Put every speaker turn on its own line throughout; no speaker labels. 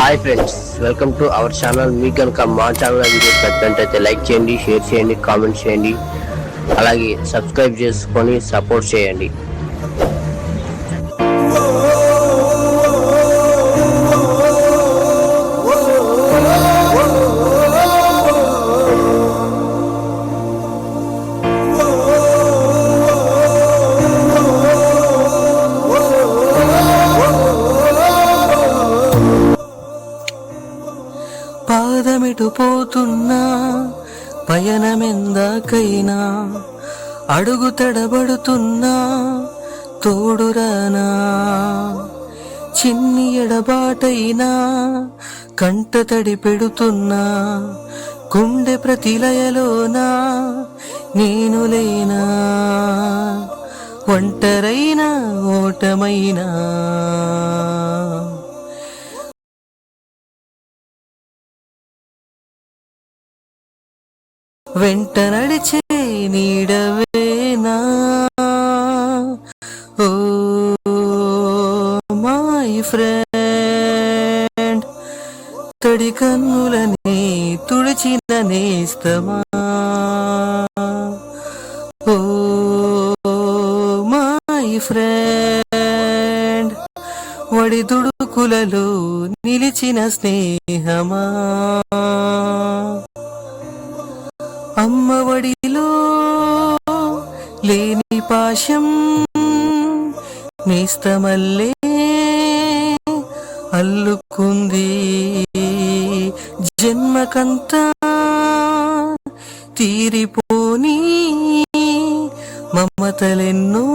Hi friends, welcome to our channel. మీకు కనుక మా ఛానల్ వీడియోస్ నచ్చినట్లయితే లైక్ చేయండి, షేర్ చేయండి, కామెంట్ చేయండి, అలాగే సబ్స్క్రైబ్ చేసుకొని సపోర్ట్ చేయండి.
పాదమిటు పోతున్నా పయనమెందాకైనా అడుగు తడబడుతున్నా తోడురానా, చిన్ని ఎడబాటైనా కంట తడి పెడుతున్నా గుండె ప్రతిలయలోనా నేను లేనా, ఒంటరైనా ఓటమైనా వెంట నడిచే నీడవేనా. ఓ మై ఫ్రెండ్, తడి కన్నులని తుడిచిన నేస్తమా. ఓ మై ఫ్రెండ్, వడి దుడుకులలో నిలిచిన స్నేహమా. అమ్మఒడిలో లేని పాశం నేస్తమల్లే అల్లుకుంది, జన్మకంతా తీరిపోని మమతలెన్నో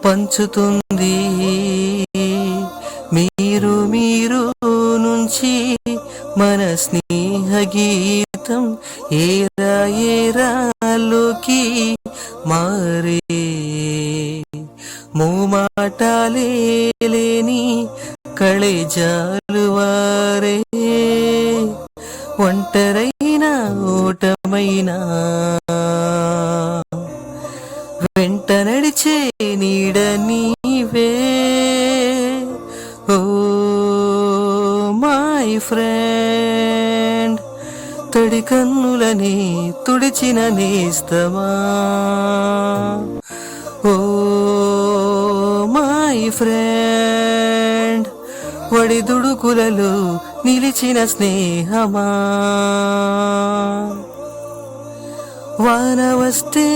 పంచుతుంది. మీరు మీరు నుంచి మన స్నేహ గీతం ఏరా ఏరాలోకి మారే, మోమాటాలే లేని కళేజాలువారే, ఒంటరైనా ఓటమైనా వెంట నడిచే నీడ నీవే. ఓ మై ఫ్రెండ్, తడి కన్నులని తుడిచిన నేస్తమా. ఓ మై ఫ్రెండ్, వడి దుడుకులలో నిలిచిన స్నేహమా. వాన వస్తే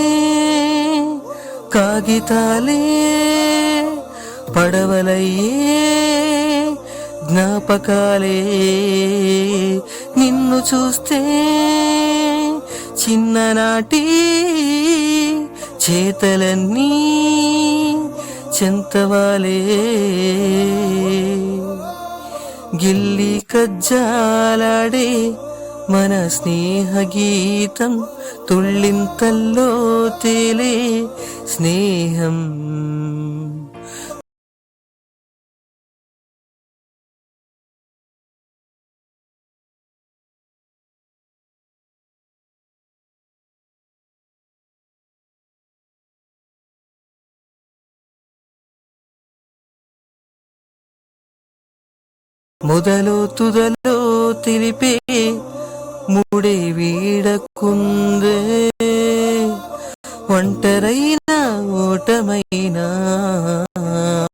కాగితాలే పడవలయ్యే జ్ఞాపకాలే, నిన్ను చూస్తే చిన్ననాటి చేతలన్నీ చెంతవాలే, గిల్లి కజ్జాలాడే మన స్నేహ గీతం తుళ్ళింతల్లో తేలే స్నేహం. మొదలు తుదలో తెలిపే మూడే వీడకుందే, ఒంటరైనా ఓటమైనా